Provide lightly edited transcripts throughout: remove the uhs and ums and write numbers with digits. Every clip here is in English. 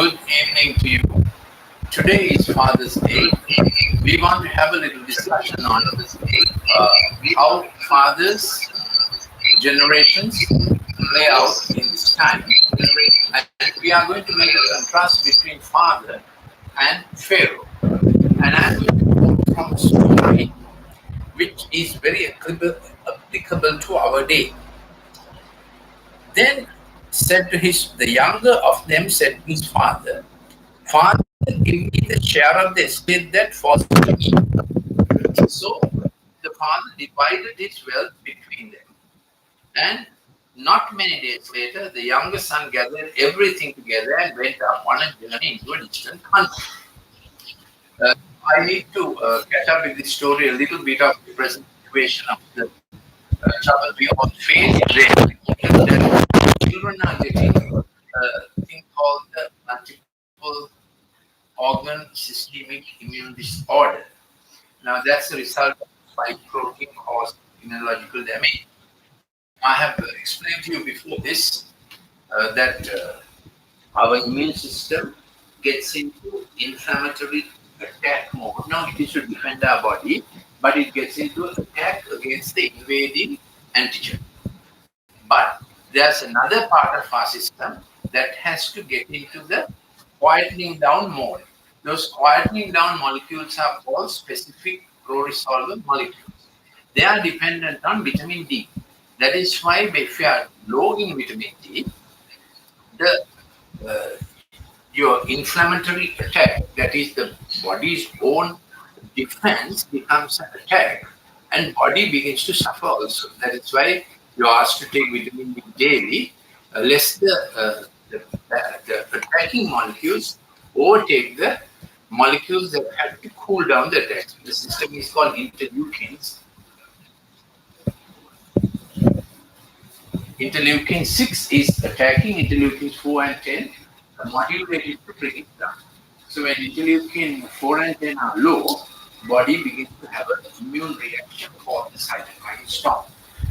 Good evening to you. Today is Father's Day. We want to have a little discussion on how fathers' generations play out in this time. And we are going to make a contrast between father and Pharaoh. And I'm going to quote from a story which is very applicable to our day. Then said to the younger of them said to his father, Father, give me the share of the estate that falls to me. So the father divided his wealth between them. And not many days later, the younger son gathered everything together and went up on a journey into a distant country. I need to catch up with this story a little bit of the present situation of the trouble we all face. Children are getting a thing called the multiple organ systemic immune disorder. Now, that's the result of spike protein caused immunological damage. I have explained to you before this that our immune system gets into inflammatory attack mode. Now, it is to defend our body, but it gets into attack against the invading antigen. But there's another part of our system that has to get into the quietening down mode. Those quietening down molecules are called specific pro-resolver molecules. They are dependent on vitamin D. That is why if you are low in vitamin D, your inflammatory attack, that is the body's own defense, becomes an attack, and body begins to suffer also. That is why you are asked to take vitamin D daily, lest the attacking molecules overtake the molecules that have to cool down the attack. The system is called interleukins. Interleukin 6 is attacking, interleukins 4 and 10 are modulated to bring it down. So when interleukin 4 and 10 are low, body begins to have an immune reaction for the cytokine storm.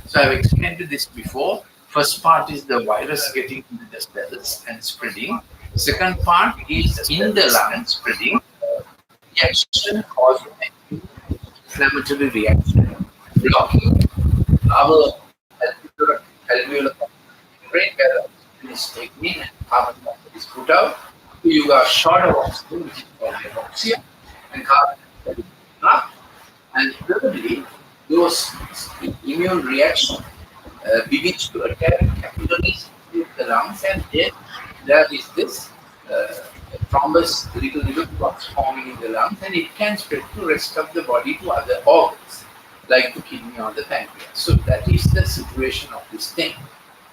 So I've explained this before. First part is the virus getting into the cells and spreading. Second part is in the lung spreading, reaction causing an inflammatory reaction, blocking our alveolar brain where oxygen is taken in and carbon dioxide is put out. So you got short of oxygen, which is called hypoxia, and carbon dioxide is not. And thirdly, those immune reaction begins to attack capillaries with the lungs, and then there is this thrombus, little clots forming in the lungs, and it can spread to the rest of the body to other organs, like the kidney or the pancreas. So that is the situation of this thing.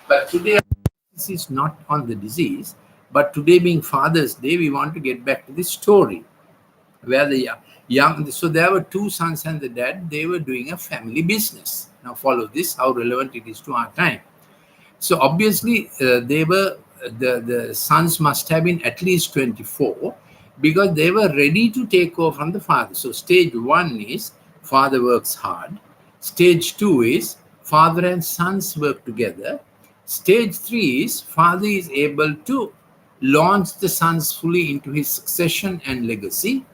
But today, this is not on the disease, but today being Father's Day, we want to get back to this story where the young, so there were two sons and the dad, they were doing a family business. Now follow this, how relevant it is to our time. So obviously they were, the sons must have been at least 24 because they were ready to take over from the father. So stage one is father works hard. Stage two is father and sons work together. Stage three is father is able to launch the sons fully into his succession and legacy.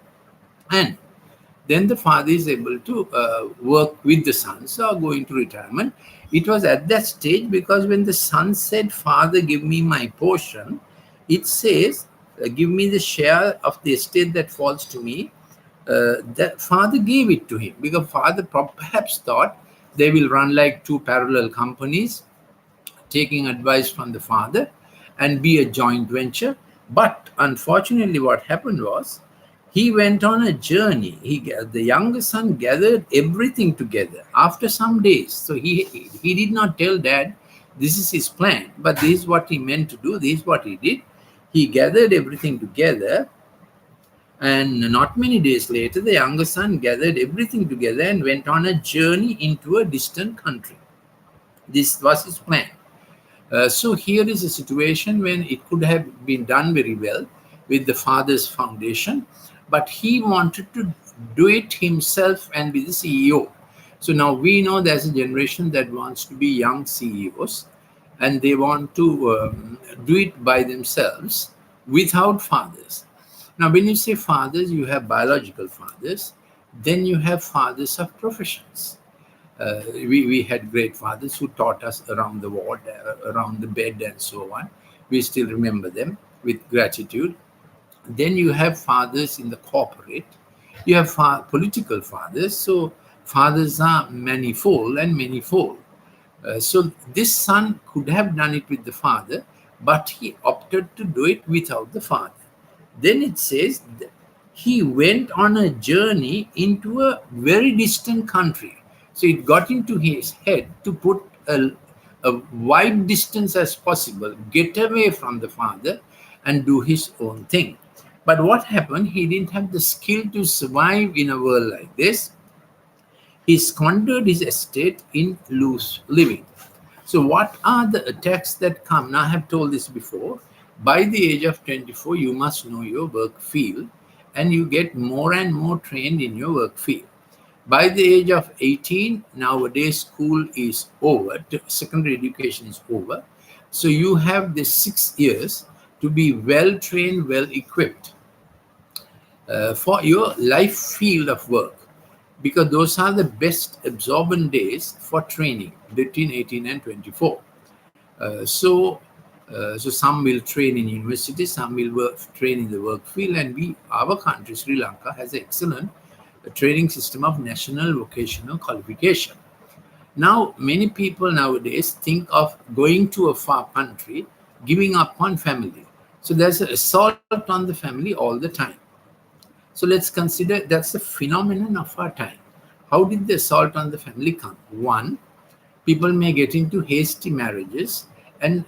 And then the father is able to work with the sons or go into retirement. It was at that stage because when the son said, Father, give me my portion, it says, give me the share of the estate that falls to me. That father gave it to him because father perhaps thought they will run like two parallel companies, taking advice from the father and be a joint venture. But unfortunately, what happened was, he went on a journey. The younger son gathered everything together after some days. So he did not tell dad, this is his plan, but this is what he meant to do. This is what he did. He gathered everything together. And not many days later, the younger son gathered everything together and went on a journey into a distant country. This was his plan. So here is a situation when it could have been done very well with the father's foundation, but he wanted to do it himself and be the CEO. So now we know there's a generation that wants to be young CEOs and they want to do it by themselves. without fathers. Now, when you say fathers, you have biological fathers, then you have fathers of professions. We had great fathers who taught us around the ward, around the bed, and so on. We still remember them with gratitude. Then you have fathers in the corporate. You have political fathers. So fathers are manifold and manifold. So this son could have done it with the father, but he opted to do it without the father. Then it says that he went on a journey into a very distant country. So it got into his head to put a wide distance as possible, get away from the father and do his own thing. But what happened? He didn't have the skill to survive in a world like this. He squandered his estate in loose living. So, what are the attacks that come? Now, I have told this before. By the age of 24, you must know your work field and you get more and more trained in your work field. By the age of 18, nowadays school is over, secondary education is over. So, you have the 6 years to be well trained, well equipped for your life field of work, because those are the best absorbent days for training between 18 and 24. So some will train in university, some will train in the work field, and our country, Sri Lanka, has an excellent training system of national vocational qualification. Now, many people nowadays think of going to a far country, giving up on family. So there's an assault on the family all the time. So let's consider that's the phenomenon of our time. How did the assault on the family come? One, people may get into hasty marriages and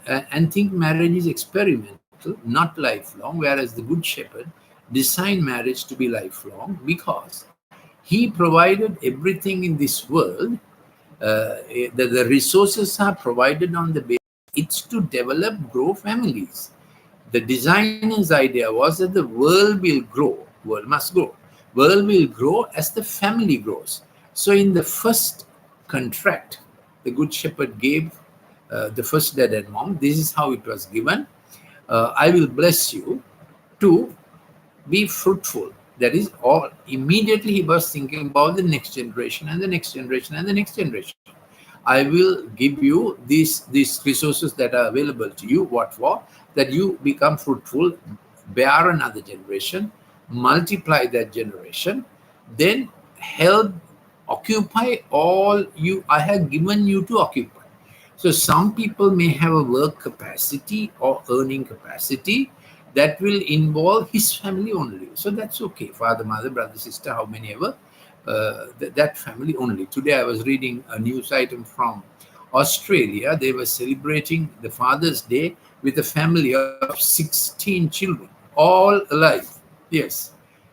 think marriage is experimental, not lifelong, whereas the Good Shepherd designed marriage to be lifelong because he provided everything in this world. The resources are provided on the basis. It's to develop, grow families. The designer's idea was that the world will grow, world must grow. World will grow as the family grows. So in the first contract, the Good Shepherd gave the first dad and mom, this is how it was given. I will bless you to be fruitful. That is all. Immediately he was thinking about the next generation and the next generation and the next generation. I will give you these resources that are available to you. What for? That you become fruitful, bear another generation, multiply that generation, then help occupy all I have given you to occupy. So some people may have a work capacity or earning capacity that will involve his family only. So that's okay. Father, mother, brother, sister, how many ever, that family only. Today I was reading a news item from Australia. They were celebrating the Father's Day with a family of 16 children, all alive. Yes,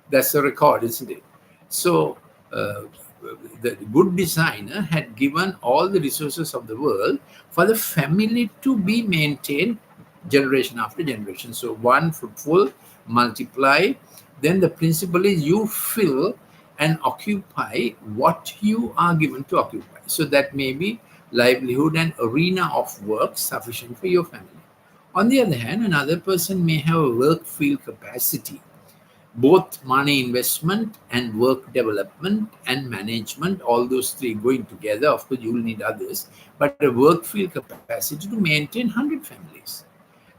that's a record, isn't it? So the good designer had given all the resources of the world for the family to be maintained generation after generation. So one, fruitful, multiply. Then the principle is you fill and occupy what you are given to occupy. So that may be livelihood and arena of work sufficient for your family. On the other hand, another person may have a work field capacity, both money investment and work development and management, all those three going together. Of course, you will need others, but a work field capacity to maintain 100 families.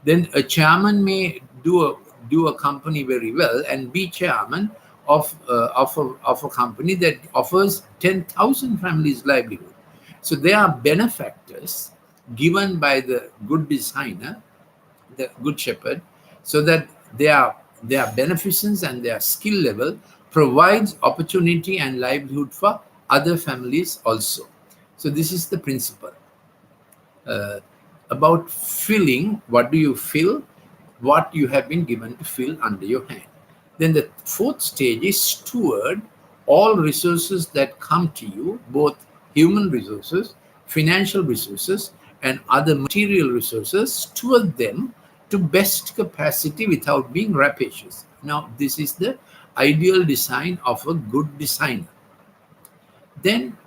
Then a chairman may do a company very well and be chairman of a company that offers 10,000 families livelihood. So they are benefactors given by the good designer, the Good Shepherd, so that their beneficence and their skill level provides opportunity and livelihood for other families also. So this is the principle. About filling, what do you fill? What you have been given to fill under your hand. Then the fourth stage is steward all resources that come to you, both human resources, financial resources, and other material resources, steward them to best capacity without being rapacious. Now, this is the ideal design of a good designer. Then,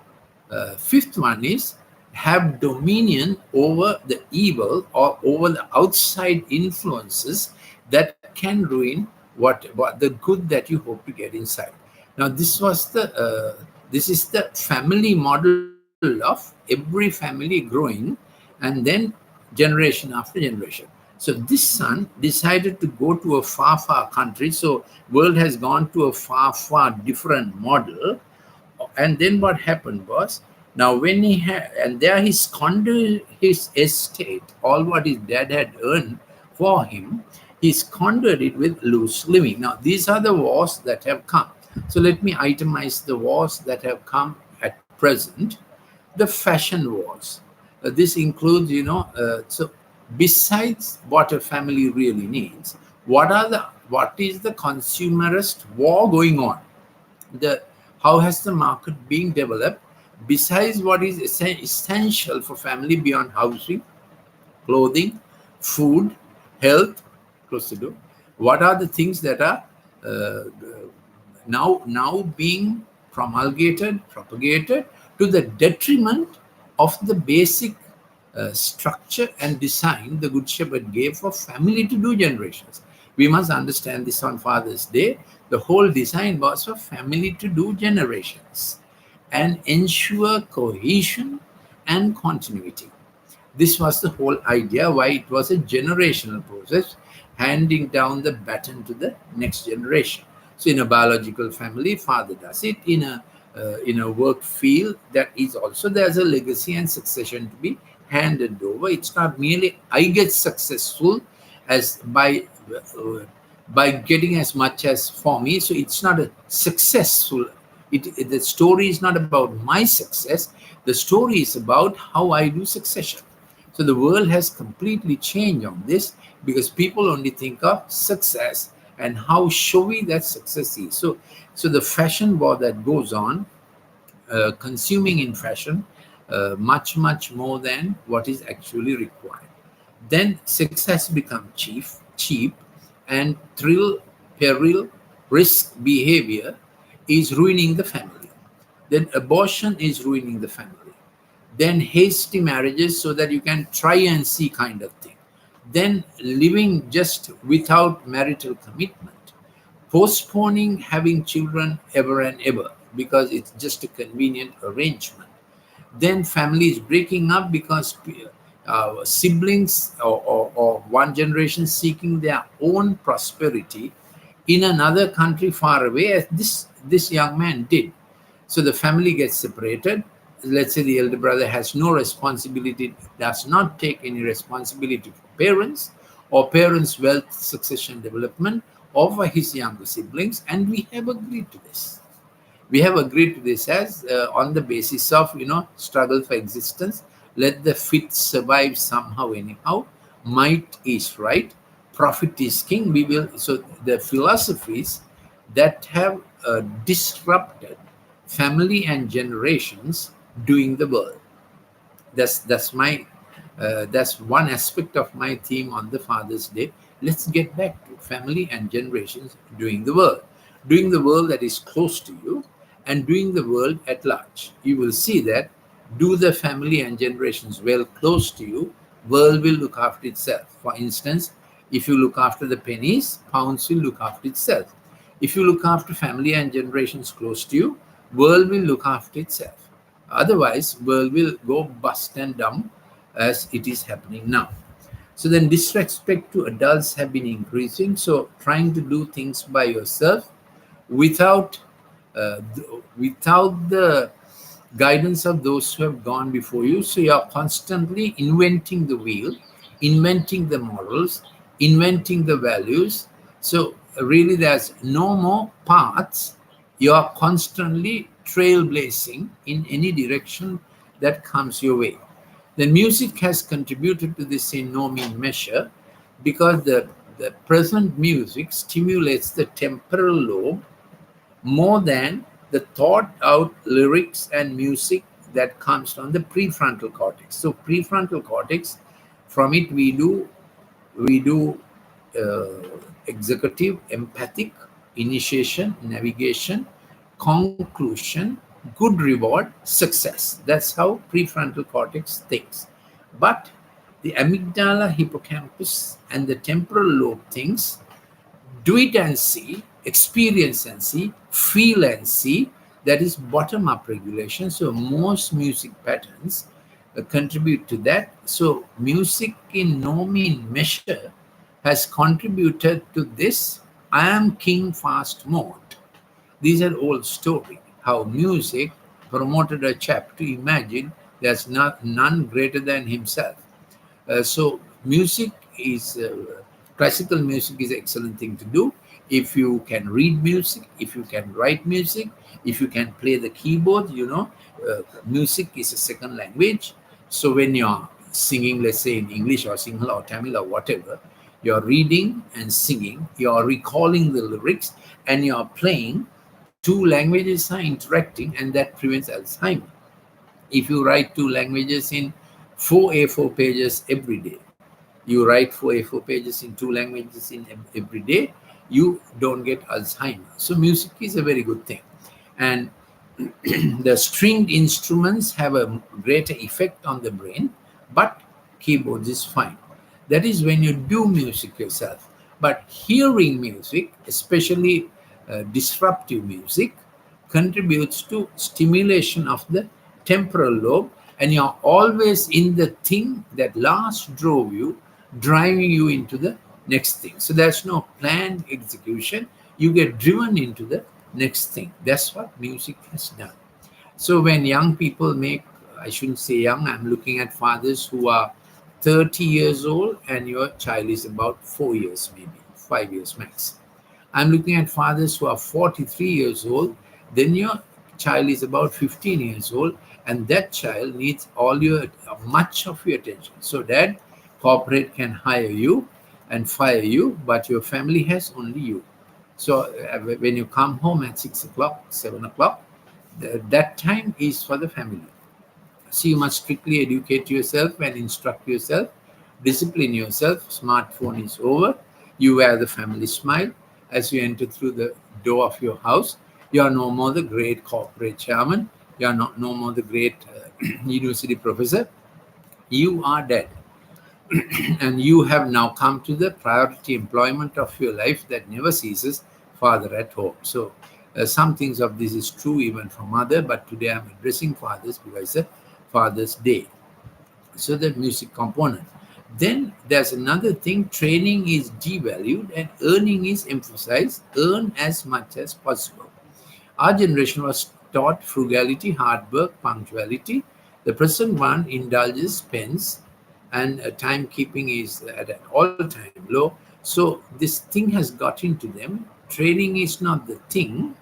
fifth one is have dominion over the evil or over the outside influences that can ruin what the good that you hope to get inside. Now, this is the family model of every family growing, and then generation after generation. So this son decided to go to a far country. So world has gone to a far different model. And then what happened was, now when he had, and there he squandered his estate, all what his dad had earned for him, he squandered it with loose living. Now these are the wars that have come. So let me itemize the wars that have come at present. The fashion wars. This includes, so besides what a family really needs, what is the consumerist war going on? The How has the market being developed besides what is essential for family beyond housing, clothing, food, health, close the door. What are the things that are uh, now being propagated to the detriment of the basic structure and design the Good Shepherd gave for family to do generations? We must understand this on Father's Day. The whole design was for family to do generations and ensure cohesion and continuity. This was the whole idea why it was a generational process, handing down the baton to the next generation. So in a biological family, father does it. In a work field, that is also there's a legacy and succession to be handed over. It's not merely I get successful as by getting as much as for me. So it's not a successful. The story is not about my success. The story is about how I do succession. So the world has completely changed on this because people only think of success and how showy that success is. So the fashion war that goes on, consuming in fashion much more than what is actually required. Then success becomes cheap, and thrill, peril, risk behavior is ruining the family. Then abortion is ruining the family. Then hasty marriages so that you can try and see kind of thing. Then living just without marital commitment, postponing having children ever and ever because it's just a convenient arrangement. Then families breaking up because siblings or one generation seeking their own prosperity in another country far away, as this young man did. So the family gets separated. Let's say the elder brother has no responsibility, does not take any responsibility for parents or parents' wealth, succession, development, or for his younger siblings, and we have agreed to this. We have agreed to this as on the basis of struggle for existence. Let the fit survive somehow anyhow. Might is right. Profit is king. We will. So the philosophies that have disrupted family and generations doing the world. That's one aspect of my theme on the Father's Day. Let's get back to family and generations doing the world that is close to you, and doing the world at large. You will see that do the family and generations well close to you, world will look after itself. For instance, if you look after the pennies, pounds will look after itself. If you look after family and generations close to you, world will look after itself. Otherwise, world will go bust and dumb as it is happening now. So then disrespect to adults have been increasing. So trying to do things by yourself without without the guidance of those who have gone before you. So you are constantly inventing the wheel, inventing the morals, inventing the values. So really there's no more paths. You are constantly trailblazing in any direction that comes your way. The music has contributed to this in no mean measure because the present music stimulates the temporal lobe more than the thought out lyrics and music that comes from the prefrontal cortex. So prefrontal cortex, from it we do executive, empathic, initiation, navigation, conclusion, good reward, success. That's how prefrontal cortex thinks. But The amygdala, hippocampus, and the temporal lobe thinks, do it and see, experience and see, feel and see. That is bottom up regulation. So, most music patterns contribute to that. So, music in no mean measure has contributed to this I am king fast mode. These are old story. How music promoted a chap to imagine there's none greater than himself. So music is classical music is excellent thing to do if you can read music, if you can write music, if you can play the keyboard. Music is a second language. So when you're singing, let's say in English or Sinhala or Tamil or whatever, you're reading and singing, you're recalling the lyrics, and you're playing. Two languages are interacting, and that prevents Alzheimer. If you write two languages in 4 A4 pages every day, you write 4 A4 pages in two languages in every day, you don't get Alzheimer. So music is a very good thing. And the stringed instruments have a greater effect on the brain, but keyboards is fine. That is when you do music yourself. But hearing music, especially disruptive music, contributes to stimulation of the temporal lobe, and you're always in the thing that last drove you, driving you into the next thing. So there's no planned execution. You get driven into the next thing. That's what music has done. So when young people make, I shouldn't say young, I'm looking at fathers who are 30 years old and your child is about 4 years, maybe 5 years max. I'm looking at fathers who are 43 years old, then your child is about 15 years old, and that child needs much of your attention. So that corporate can hire you and fire you, but your family has only you. So when you come home at 6 o'clock, 7 o'clock, that time is for the family. So you must strictly educate yourself and instruct yourself, discipline yourself. Smartphone is over. You wear the family smile as you enter through the door of your house. You are no more the great corporate chairman. You are no more the great university professor. You are dead. And you have now come to the priority employment of your life that never ceases, father at home. So some things of this is true even for mother, but today I'm addressing fathers because it's a Father's Day. So the music component. Then there's another thing, training is devalued and earning is emphasized. Earn as much as possible. Our generation was taught frugality, hard work, punctuality. The present one indulges, spends, and timekeeping is at an all-time low. So this thing has got into them. Training is not the thing.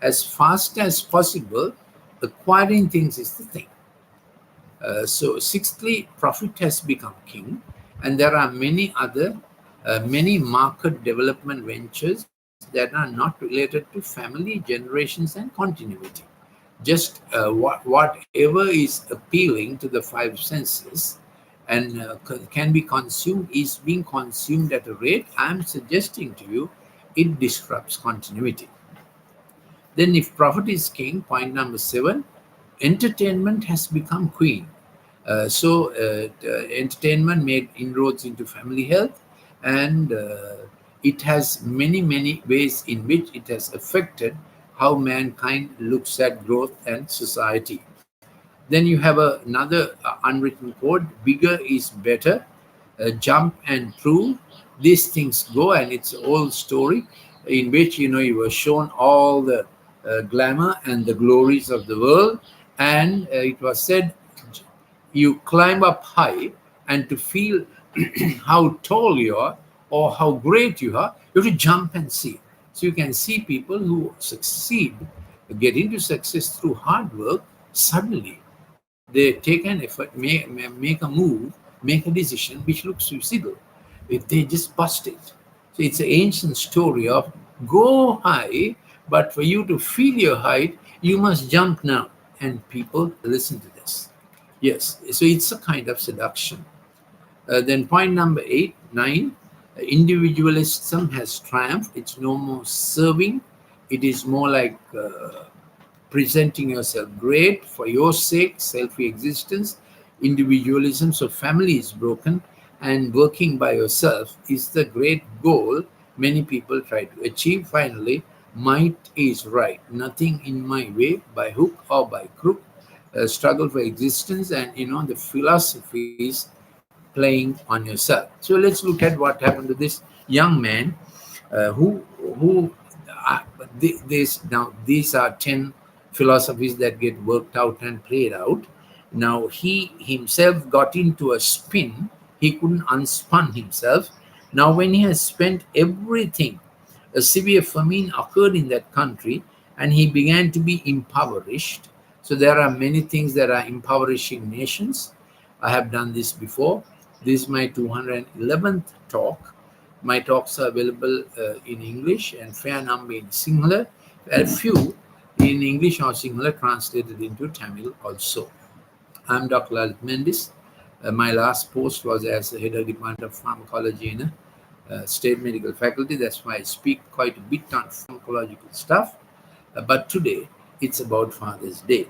As fast as possible, acquiring things is the thing. So sixthly, profit has become king, and there are many market development ventures that are not related to family, generations, and continuity. Just whatever is appealing to the five senses and can be consumed is being consumed at a rate. I'm suggesting to you, it disrupts continuity. Then if profit is king, point number 7, entertainment has become queen. Entertainment made inroads into family health, and it has many ways in which it has affected how mankind looks at growth and society. Then you have another unwritten code: bigger is better, jump and prove. These things go, and it's an old story in which you were shown all the glamour and the glories of the world, and it was said, you climb up high, and to feel how tall you are or how great you are, you have to jump and see. So you can see people who succeed, get into success through hard work. Suddenly they take an effort, make a move, make a decision which looks suicidal. If they just bust it. So it's an ancient story of go high, but for you to feel your height, you must jump now. And people listen to this. Yes, so it's a kind of seduction. Then point number 8, 9, individualism has triumphed. It's no more serving. It is more like presenting yourself great for your sake, self-existence. Individualism, so family is broken, and working by yourself is the great goal many people try to achieve. Finally, might is right. Nothing in my way, by hook or by crook. Struggle for existence, and the philosophies playing on yourself. So let's look at what happened to this young man who now these are 10 philosophies that get worked out and played out. Now he himself got into a spin. He couldn't unspun himself. Now when he has spent everything, a severe famine occurred in that country, and he began to be impoverished. So there are many things that are impoverishing nations. I have done this before. This is my 211th talk. My talks are available in English and fair number in Sinhala. A few in English or Sinhala translated into Tamil also. I'm Dr. Lalith Mendis. My last post was as the head of Department of Pharmacology in a state medical faculty. That's why I speak quite a bit on pharmacological stuff. But today, it's about Father's Day.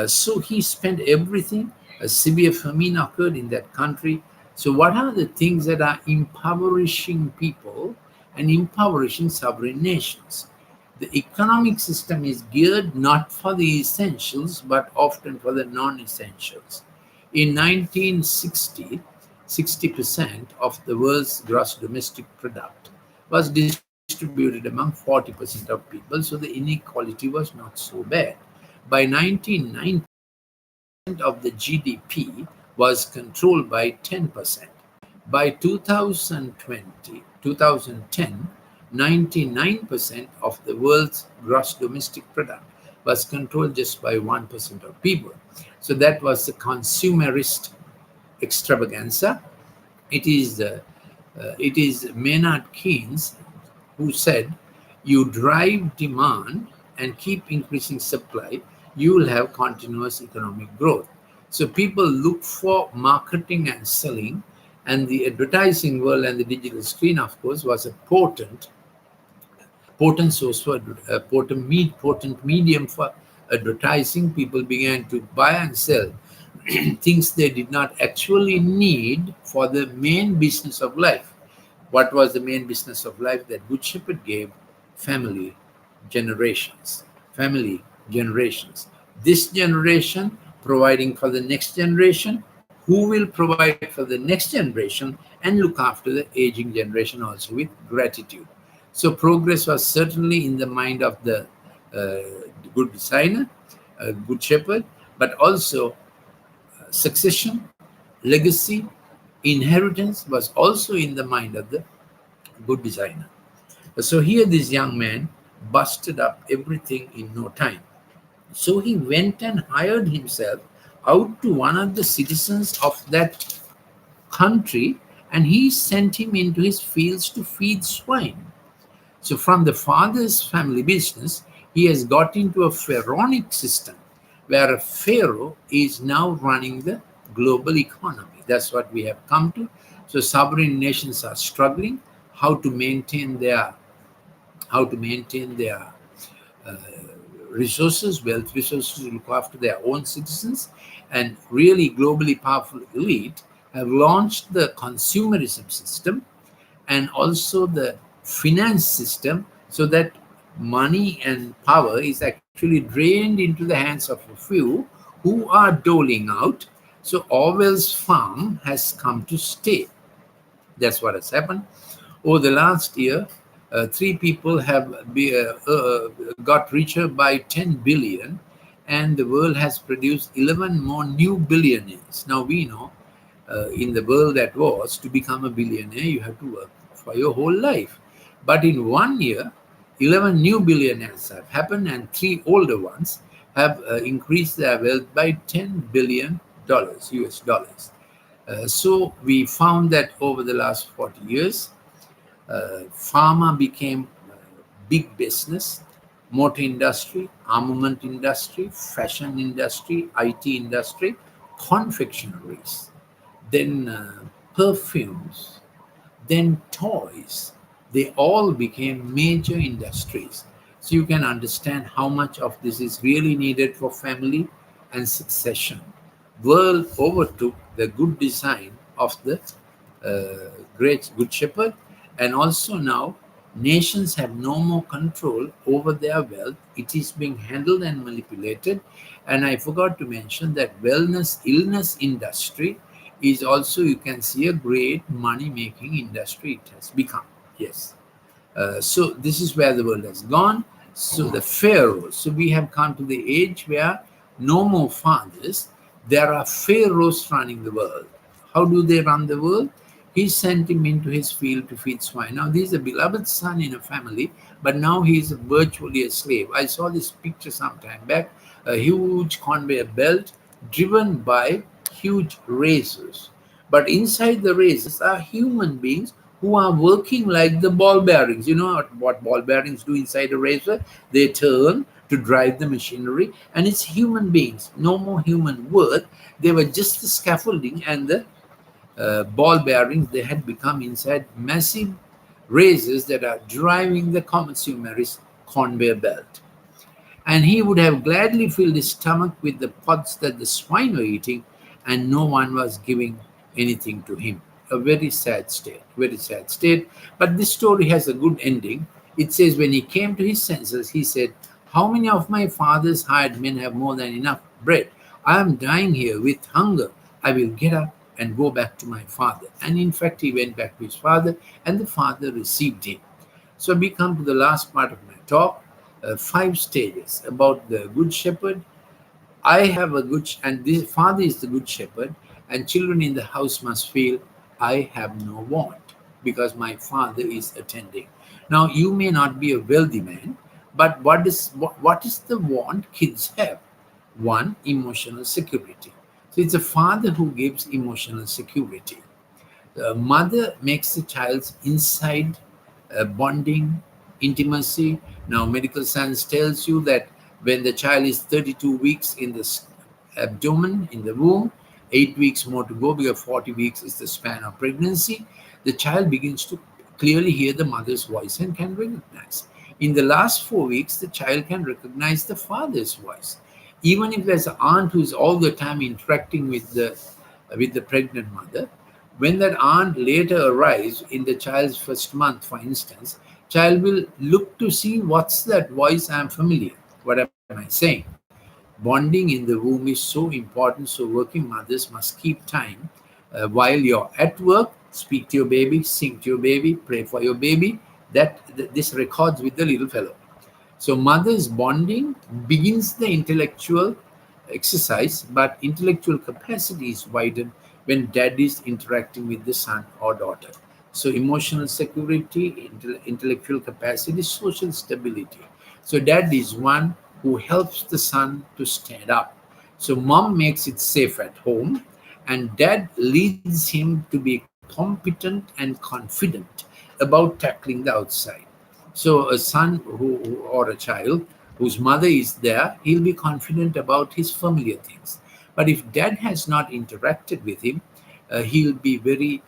So he spent everything. A severe famine occurred in that country. So what are the things that are impoverishing people and impoverishing sovereign nations? The economic system is geared not for the essentials, but often for the non-essentials. In 1960, 60% of the world's gross domestic product was distributed among 40% of people, so the inequality was not so bad. By 1990, of the GDP was controlled by 10%. By 2010, 99% of the world's gross domestic product was controlled just by 1% of people. So that was the consumerist extravaganza. It is Maynard Keynes who said, you drive demand and keep increasing supply, you will have continuous economic growth. So people look for marketing and selling, and the advertising world and the digital screen, of course, was a potent source for potent medium for advertising. People began to buy and sell things they did not actually need for the main business of life. What was the main business of life that Good Shepherd gave? Family generations. Family generations. This generation providing for the next generation, who will provide for the next generation and look after the aging generation also with gratitude. So progress was certainly in the mind of the good designer, Good Shepherd, but also succession, legacy, inheritance was also in the mind of the good designer. So here this young man busted up everything in no time. So he went and hired himself out to one of the citizens of that country, and he sent him into his fields to feed swine. So from the father's family business, he has got into a pharaonic system where a pharaoh is now running the global economy. That's what we have come to. So sovereign nations are struggling how to maintain their uh, resources, wealth resources, to look after their own citizens, and really globally powerful elite have launched the consumerism system and also the finance system, so that money and power is actually drained into the hands of a few who are doling out. So Orwell's farm has come to stay. That's what has happened. Over the last year, three people have got richer by 10 billion, and the world has produced 11 more new billionaires. Now we know in the world that was, to become a billionaire, you have to work for your whole life. But in 1 year, 11 new billionaires have happened, and three older ones have increased their wealth by $10 billion US dollars. So we found that over the last 40 years, pharma became big business, motor industry, armament industry, fashion industry, IT industry, confectionaries, then perfumes, then toys. They all became major industries. So you can understand how much of this is really needed for family and succession. world overtook the good design of the great good shepherd, and also now nations have no more control over their wealth. It is being handled and manipulated. And I forgot to mention that wellness illness industry is also, you can see, a great money making industry it has become. Yes. So this is where the world has gone. So the pharaohs. So we have come to the age where no more fathers. There are pharaohs running the world. How do they run the world? He sent him into his field to feed swine. Now, this is a beloved son in a family, but now he is virtually a slave. I saw this picture some time back, a huge conveyor belt driven by huge razors. But inside the razors are human beings who are working like the ball bearings. You know what ball bearings do inside a razor? They turn to drive the machinery, and it's human beings, no more human worth. They were just the scaffolding and the ball bearings. They had become inside massive razors that are driving the consumerist conveyor belt. And he would have gladly filled his stomach with the pods that the swine were eating, and no one was giving anything to him. A very sad state, very sad state. But this story has a good ending. It says, when he came to his senses, he said, "How many of my father's hired men have more than enough bread? I am dying here with hunger. I will get up and go back to my father." And in fact, he went back to his father, and the father received him. So we come to the last part of my talk, 5 stages about the good shepherd. I have a good, and this father is the good shepherd, and children in the house must feel, I have no want because my father is attending. Now, you may not be a wealthy man, but what is the want kids have? One, emotional security. So it's a father who gives emotional security. The mother makes the child's inside bonding, intimacy. Now, medical science tells you that when the child is 32 weeks in the abdomen, in the womb, 8 weeks more to go because 40 weeks is the span of pregnancy, the child begins to clearly hear the mother's voice and can recognize. In the last 4 weeks, the child can recognize the father's voice. Even if there's an aunt who's all the time interacting with the pregnant mother, when that aunt later arrives in the child's first month, for instance, child will look to see what's that voice I'm familiar. What am I saying? Bonding in the womb is so important. So working mothers must keep time while you're at work. Speak to your baby, sing to your baby, pray for your baby. This records with the little fellow. So mother's bonding begins the intellectual exercise, but intellectual capacity is widened when dad is interacting with the son or daughter. So emotional security, intellectual capacity, social stability. So dad is one who helps the son to stand up. So mom makes it safe at home, and dad leads him to be competent and confident about tackling the outside. So a son or a child whose mother is there, he'll be confident about his familiar things. But if dad has not interacted with him, he'll be very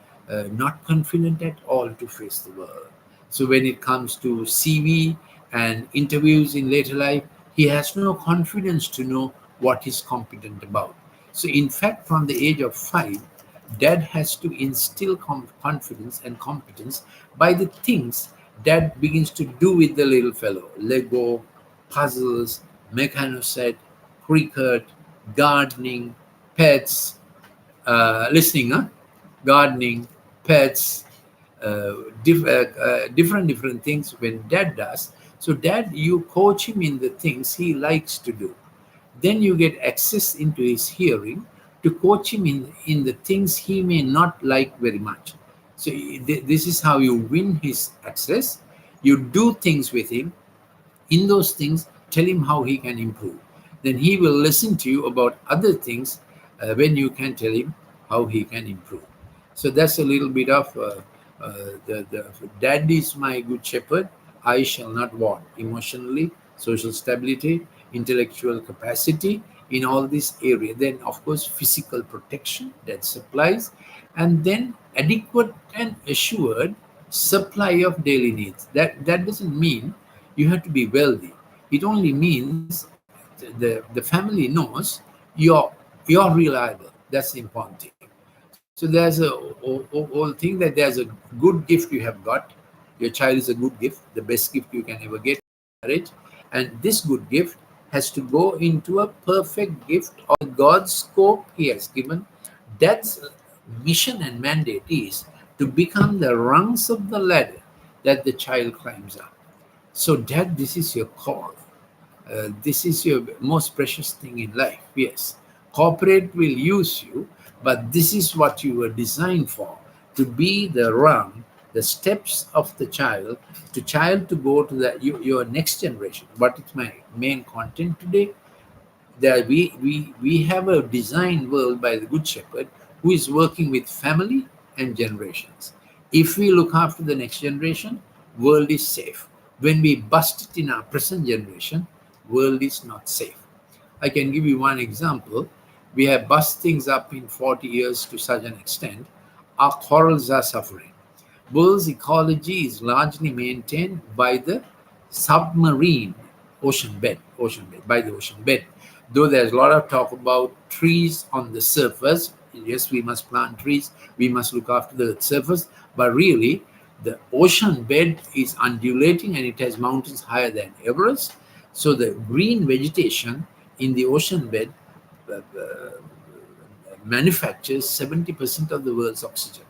not confident at all to face the world. So when it comes to CV and interviews in later life, he has no confidence to know what he's competent about. So in fact, from the age of 5, dad has to instill confidence and competence by the things dad begins to do with the little fellow: Lego, puzzles, mechanoset, cricket, gardening, pets, listening, gardening, pets, different things when dad does. So dad, you coach him in the things he likes to do. Then you get access into his hearing to coach him in the things he may not like very much. So this is how you win his access. You do things with him. In those things, tell him how he can improve. Then he will listen to you about other things when you can tell him how he can improve. So that's a little bit of the dad is my good shepherd. I shall not want emotionally, social stability, intellectual capacity in all this area. Then, of course, physical protection that supplies, and then adequate and assured supply of daily needs. That doesn't mean you have to be wealthy. It only means the family knows your You're reliable. That's the important thing. So there's a whole thing that there's a good gift you have got. Your child is a good gift, the best gift you can ever get, marriage. And this good gift has to go into a perfect gift of God's scope he has given. That's mission and mandate is to become the rungs of the ladder that the child climbs up. So, Dad, this is your call. This is your most precious thing in life. Yes, corporate will use you, but this is what you were designed for, to be the rung, the steps of the child to go to your next generation. What is my main content today? There we have a designed world by the Good Shepherd who is working with family and generations. If we look after the next generation, world is safe. When we bust it in our present generation, world is not safe. I can give you one example. We have bust things up in 40 years to such an extent, our corals are suffering. World's ecology is largely maintained by the submarine by the ocean bed. Though there's a lot of talk about trees on the surface, yes, we must plant trees, we must look after the surface, but really, the ocean bed is undulating and it has mountains higher than Everest. So the green vegetation in the ocean bed manufactures 70% of the world's oxygen.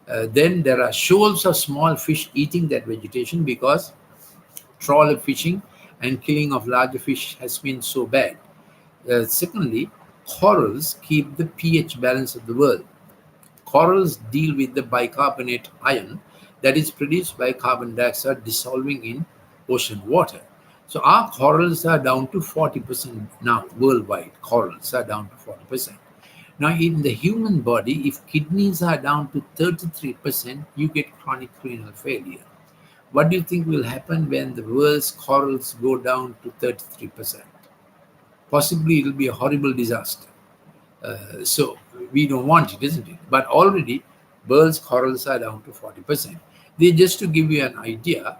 Then there are shoals of small fish eating that vegetation because trawler fishing and killing of larger fish has been so bad. Secondly, corals keep the pH balance of the world. Corals deal with the bicarbonate ion that is produced by carbon dioxide dissolving in ocean water. So our corals are down to 40% now worldwide. Corals are down to 40%. Now, in the human body, if kidneys are down to 33%, you get chronic renal failure. What do you think will happen when the world's corals go down to 33%? Possibly it will be a horrible disaster. So we don't want it, isn't it? But already world's corals are down to 40%. They just to give you an idea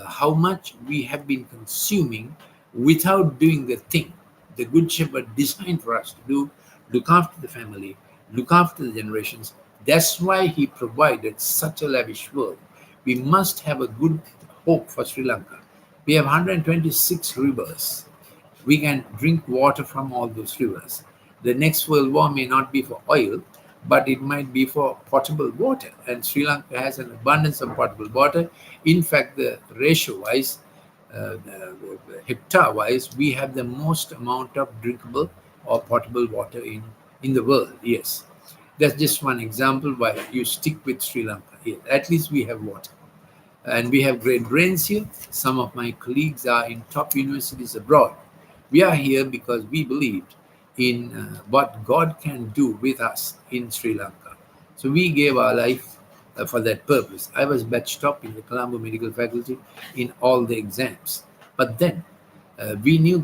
how much we have been consuming without doing the thing the Good Shepherd designed for us to do, look after the family, look after the generations. That's why he provided such a lavish world. We must have a good hope for Sri Lanka. We have 126 rivers. We can drink water from all those rivers. The next world war may not be for oil, but it might be for potable water. And Sri Lanka has an abundance of potable water. In fact, the ratio-wise, hectare-wise, we have the most amount of drinkable or potable water in the world. Yes, that's just one example why you stick with Sri Lanka. Yes, at least we have water. And we have great brains here. Some of my colleagues are in top universities abroad. We are here because we believed in what God can do with us in Sri Lanka. So we gave our life for that purpose. I was batch top in the Colombo Medical Faculty in all the exams. But then we knew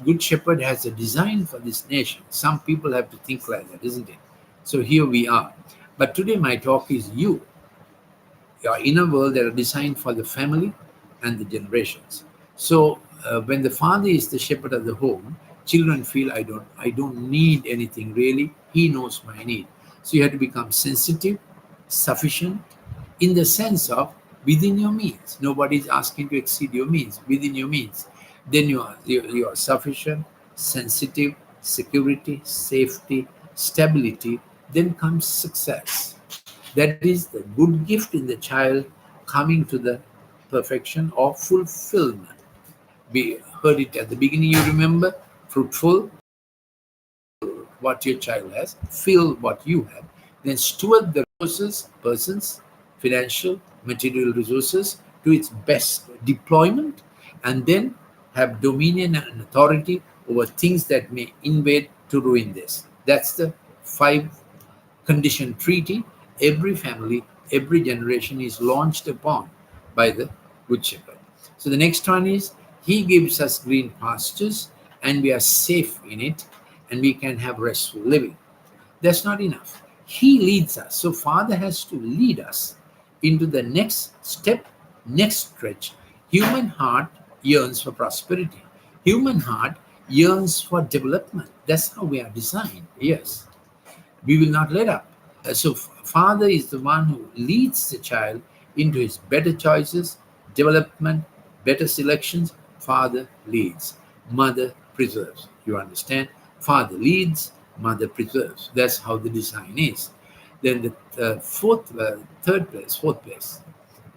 Good Shepherd has a design for this nation. Some people have to think like that, isn't it? So here we are. But today my talk is you. Your inner world that are designed for the family and the generations. So when the father is the shepherd of the home, children feel I don't need anything really. He knows my need. So you have to become sensitive, sufficient, in the sense of within your means. Nobody is asking to exceed your means. Within your means, then you are sufficient, sensitive, security, safety, stability. Then comes success. That is the good gift in the child coming to the perfection or fulfillment. We heard it at the beginning, you remember? Fruitful, what your child has, fill what you have, then steward the resources, persons, financial, material resources to its best deployment, and then have dominion and authority over things that may invade to ruin this. That's the 5-condition treaty every family, every generation is launched upon by the Good Shepherd. So the next one is he gives us green pastures and we are safe in it and we can have restful living. That's not enough. He leads us. So Father has to lead us into the next step, next stretch. Human heart yearns for prosperity. Human heart yearns for development. That's how we are designed. Yes, we will not let up. Father is the one who leads the child into his better choices, development, better selections. Father leads, mother preserves. You understand? Father leads, mother preserves. That's how the design is. Then the fourth place,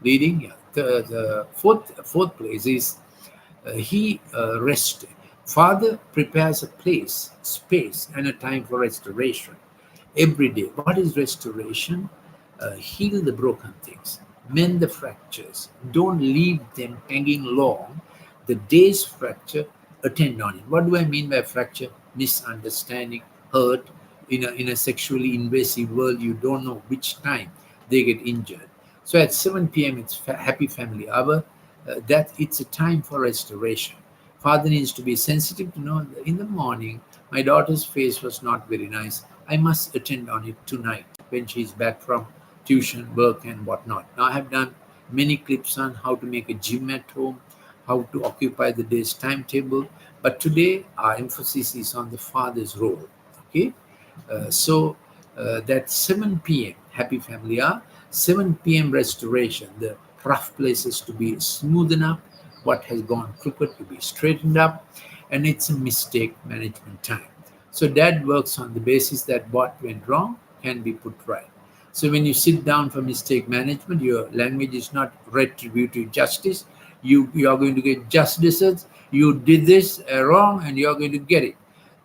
leading. Yeah, the fourth place is he rested. Father prepares a place, space, and a time for restoration every day. What is restoration? Heal the broken things, mend the fractures, don't leave them hanging long. The day's fracture, attend on it. What do I mean by fracture? Misunderstanding, hurt. In a sexually invasive world, you don't know which time they get injured. So at 7 p.m., it's happy family hour. That it's a time for restoration. Father needs to be sensitive to know that in the morning, my daughter's face was not very nice. I must attend on it tonight when she's back from tuition, work, and whatnot. Now, I have done many clips on how to make a gym at home, how to occupy the day's timetable. But today, our emphasis is on the father's role. Okay, that 7 p.m. happy family hour, 7 p.m. restoration, the rough places to be smoothened up, what has gone crooked to be straightened up, and it's a mistake management time. So dad works on the basis that what went wrong can be put right. So when you sit down for mistake management, your language is not retributive justice. You are going to get justices. You did this wrong, and you are going to get it.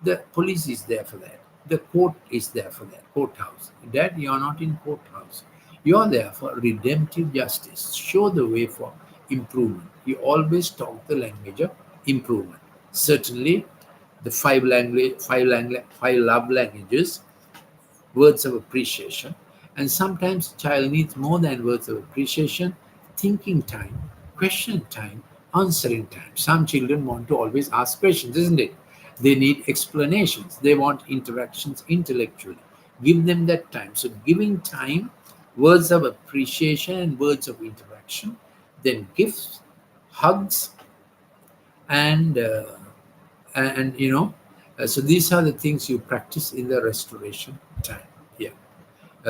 The police is there for that. The court is there for that. Courthouse. Dad, you are not in courthouse. You are there for redemptive justice. Show the way for improvement. You always talk the language of improvement. Certainly, the five love languages, words of appreciation, and sometimes child needs more than words of appreciation, thinking time, question time, answering time. Some children want to always ask questions, isn't it? They need explanations. They want interactions intellectually. Give them that time. So giving time, words of appreciation and words of interaction, then gifts, hugs, and so these are the things you practice in the restoration time. Yeah.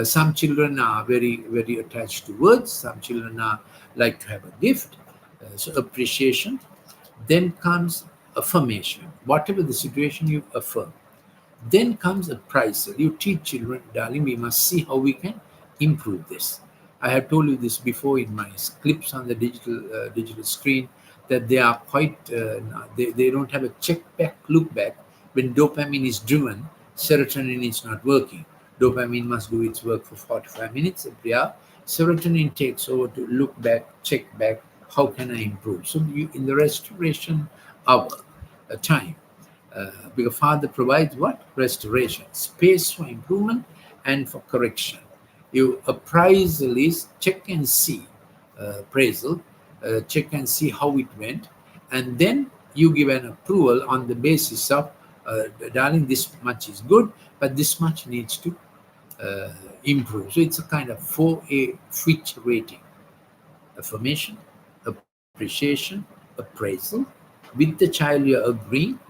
Some children are very very attached to words. Some children are like to have a gift. So appreciation. Then comes affirmation. Whatever the situation, you affirm. Then comes appraisal. You teach children, darling, we must see how we can improve this. I have told you this before in my clips on the digital screen, that they are quite, they don't have a check back, look back. When dopamine is driven, serotonin is not working. Dopamine must do its work for 45 minutes every hour. Serotonin takes over to look back, check back, how can I improve? So in the restoration hour, time, because Father provides what? Restoration, space for improvement and for correction. You appraisal is check and see, appraisal, check and see how it went, and then you give an approval on the basis of, darling, this much is good, but this much needs to improve. So it's a kind of 4A Fitch rating: affirmation, appreciation, appraisal. With the child, you're agreeing,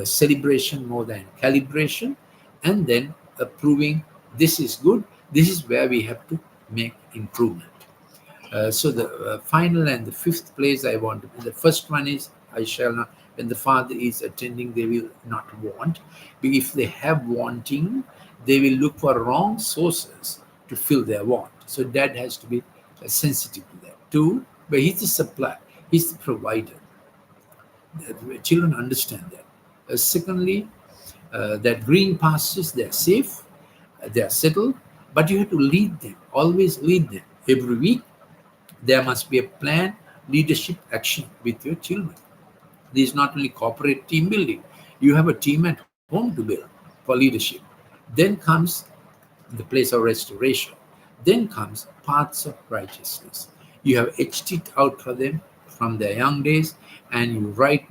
celebration more than calibration, and then approving. This is good. This is where we have to make improvement. So the final and the fifth place I want to. The first one is I shall not. When the father is attending, they will not want. If they have wanting, they will look for wrong sources to fill their want. So dad has to be sensitive to that. Two, but he's the supplier. He's the provider. Children understand that. Secondly, that green pastures, they're safe, they're settled, but you have to lead them, always lead them. Every week, there must be a planned leadership action with your children. This is not only corporate team building, you have a team at home to build for leadership. Then comes the place of restoration. Then comes paths of righteousness. You have etched it out for them from their young days, and you write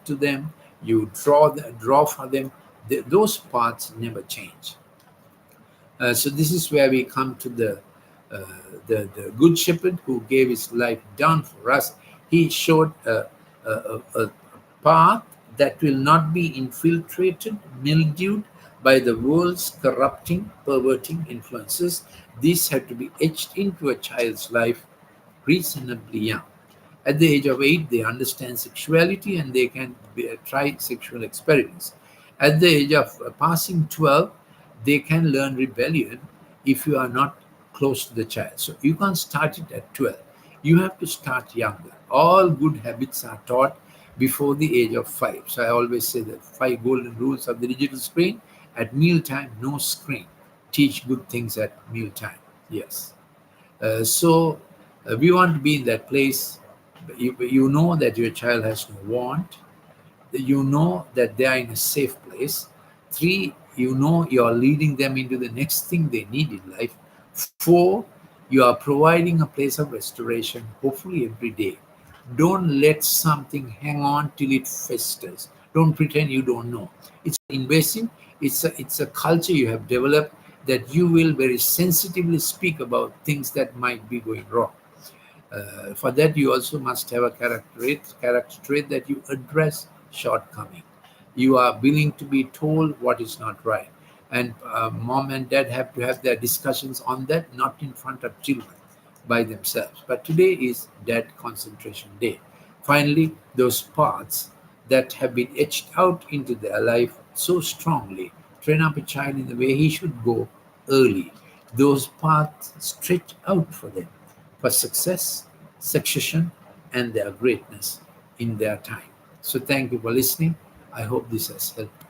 to them, you draw for them. Those paths never change. So this is where we come to uh, the good shepherd who gave his life down for us. He showed a path that will not be infiltrated, mildewed by the world's corrupting, perverting influences. These have to be etched into a child's life reasonably young. At the age of 8, they understand sexuality and they can try sexual experiments. At the age of passing 12, they can learn rebellion if you are not close to the child. So you can't start it at 12. You have to start younger. All good habits are taught before the age of 5. So I always say that 5 golden rules of the digital screen. At mealtime, no screen. Teach good things at mealtime. Yes. So we want to be in that place. You know that your child has no want. You know that they are in a safe place. 3, you know you are leading them into the next thing they need in life. 4, you are providing a place of restoration, hopefully every day. Don't let something hang on till it festers. Don't pretend you don't know. It's invasive. It's a culture you have developed that you will very sensitively speak about things that might be going wrong. For that, you also must have a character trait that you address shortcoming. You are willing to be told what is not right. And mom and dad have to have their discussions on that, not in front of children, by themselves. But today is Dad Concentration Day. Finally, those paths that have been etched out into their life so strongly train up a child in the way he should go early. Those paths stretch out for them for success, succession, and their greatness in their time. So, thank you for listening. I hope this has helped.